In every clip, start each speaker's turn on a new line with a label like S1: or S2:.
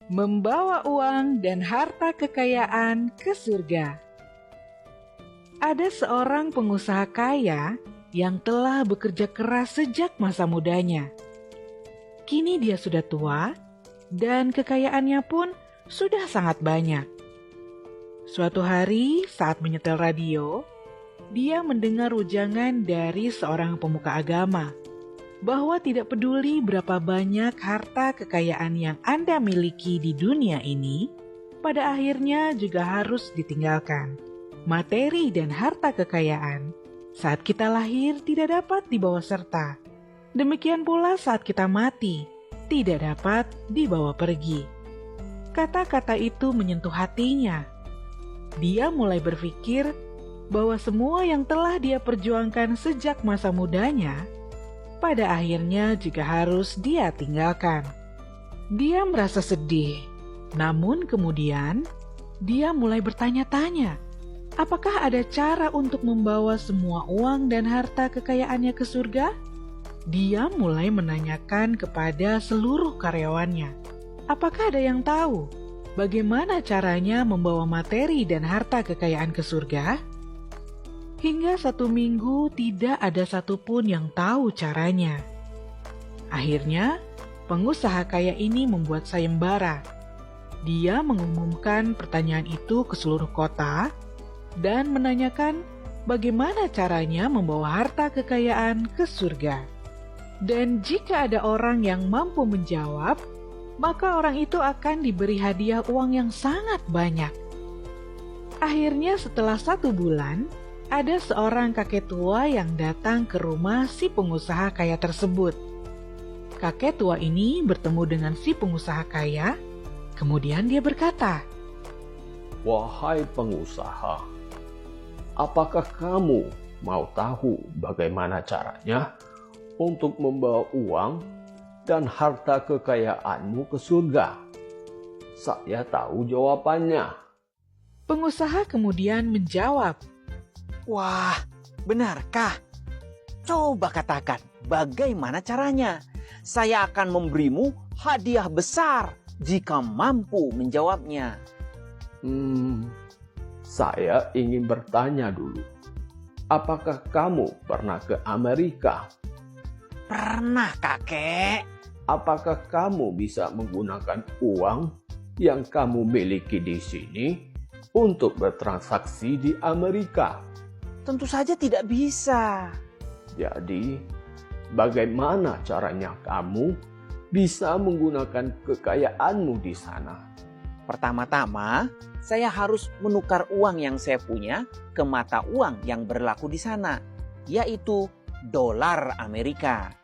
S1: Membawa uang dan harta kekayaan ke surga. Ada seorang pengusaha kaya yang telah bekerja keras sejak masa mudanya. Kini dia sudah tua dan kekayaannya pun sudah sangat banyak. Suatu hari saat menyetel radio, dia mendengar ujangan dari seorang pemuka agama bahwa tidak peduli berapa banyak harta kekayaan yang Anda miliki di dunia ini, pada akhirnya juga harus ditinggalkan. Materi dan harta kekayaan saat kita lahir tidak dapat dibawa serta. Demikian pula saat kita mati, tidak dapat dibawa pergi. Kata-kata itu menyentuh hatinya. Dia mulai berpikir bahwa semua yang telah dia perjuangkan sejak masa mudanya, pada akhirnya juga harus dia tinggalkan. Dia merasa sedih, namun kemudian dia mulai bertanya-tanya, apakah ada cara untuk membawa semua uang dan harta kekayaannya ke surga? Dia mulai menanyakan kepada seluruh karyawannya, apakah ada yang tahu bagaimana caranya membawa materi dan harta kekayaan ke surga? Hingga 1 minggu tidak ada satupun yang tahu caranya. Akhirnya, pengusaha kaya ini membuat sayembara. Dia mengumumkan pertanyaan itu ke seluruh kota dan menanyakan bagaimana caranya membawa harta kekayaan ke surga. Dan jika ada orang yang mampu menjawab, maka orang itu akan diberi hadiah uang yang sangat banyak. Akhirnya setelah 1 bulan, ada seorang kakek tua yang datang ke rumah si pengusaha kaya tersebut. Kakek tua ini bertemu dengan si pengusaha kaya, kemudian dia berkata,
S2: "Wahai pengusaha, apakah kamu mau tahu bagaimana caranya untuk membawa uang dan harta kekayaanmu ke surga?" Saya tahu jawabannya.
S1: Pengusaha kemudian menjawab,
S3: Wah, benarkah? Coba katakan bagaimana caranya. Saya akan memberimu hadiah besar jika mampu menjawabnya.
S2: Saya ingin bertanya dulu. Apakah kamu pernah ke Amerika?
S3: Pernah, kakek.
S2: Apakah kamu bisa menggunakan uang yang kamu miliki di sini untuk bertransaksi di Amerika?
S3: Tentu saja tidak bisa.
S2: Jadi, bagaimana caranya kamu bisa menggunakan kekayaanmu di sana?
S3: Pertama-tama, saya harus menukar uang yang saya punya ke mata uang yang berlaku di sana, yaitu dolar Amerika.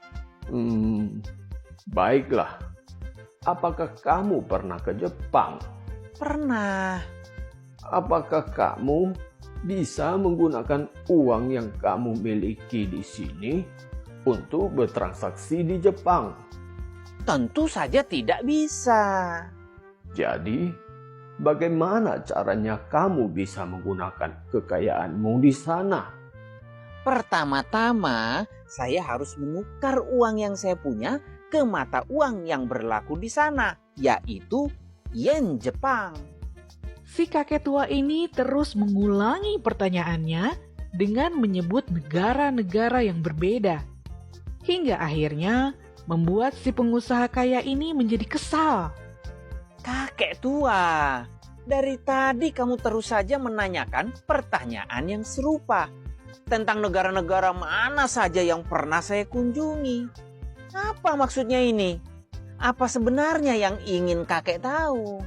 S2: Baiklah. Apakah kamu pernah ke Jepang?
S3: Pernah.
S2: Apakah kamu bisa menggunakan uang yang kamu miliki di sini untuk bertransaksi di Jepang?
S3: Tentu saja tidak bisa.
S2: Jadi, bagaimana caranya kamu bisa menggunakan kekayaanmu di sana?
S3: Pertama-tama, saya harus menukar uang yang saya punya ke mata uang yang berlaku di sana, yaitu yen Jepang.
S1: si kakek tua ini terus mengulangi pertanyaannya dengan menyebut negara-negara yang berbeda. Hingga akhirnya membuat si pengusaha kaya ini menjadi kesal.
S3: Kakek tua, dari tadi kamu terus saja menanyakan pertanyaan yang serupa tentang negara-negara mana saja yang pernah saya kunjungi. Apa maksudnya ini? Apa sebenarnya yang ingin kakek tahu?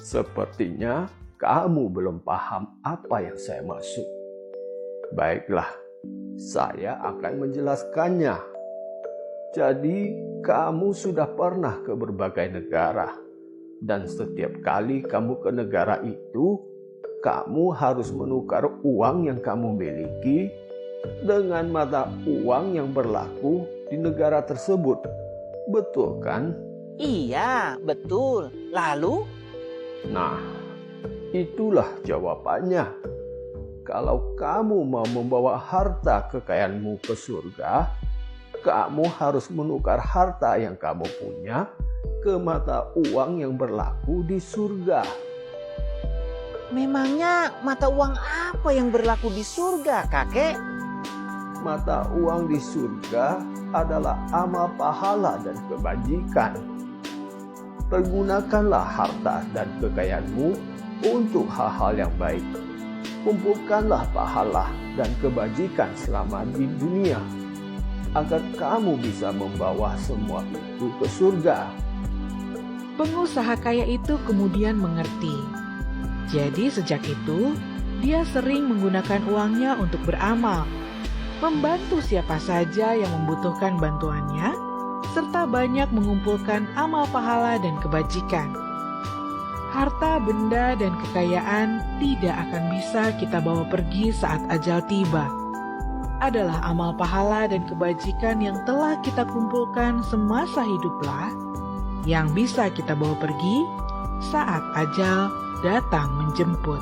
S2: Sepertinya kamu belum paham apa yang saya maksud. Baiklah, saya akan menjelaskannya. Jadi, kamu sudah pernah ke berbagai negara. Dan setiap kali kamu ke negara itu, kamu harus menukar uang yang kamu miliki dengan mata uang yang berlaku di negara tersebut. Betul kan?
S3: Iya, betul. Lalu?
S2: Nah, itulah jawabannya. Kalau kamu mau membawa harta kekayaanmu ke surga, kamu harus menukar harta yang kamu punya ke mata uang yang berlaku di surga.
S3: Memangnya mata uang apa yang berlaku di surga, kakek?
S2: Mata uang di surga adalah amal pahala dan kebajikan. Pergunakanlah harta dan kekayaanmu untuk hal-hal yang baik. Kumpulkanlah pahala dan kebajikan selama di dunia, agar kamu bisa membawa semua itu ke surga.
S1: Pengusaha kaya itu kemudian mengerti. Jadi sejak itu, dia sering menggunakan uangnya untuk beramal, membantu siapa saja yang membutuhkan bantuannya, serta banyak mengumpulkan amal pahala dan kebajikan. Harta, benda, dan kekayaan tidak akan bisa kita bawa pergi saat ajal tiba. Adalah amal pahala dan kebajikan yang telah kita kumpulkan semasa hiduplah yang bisa kita bawa pergi saat ajal datang menjemput.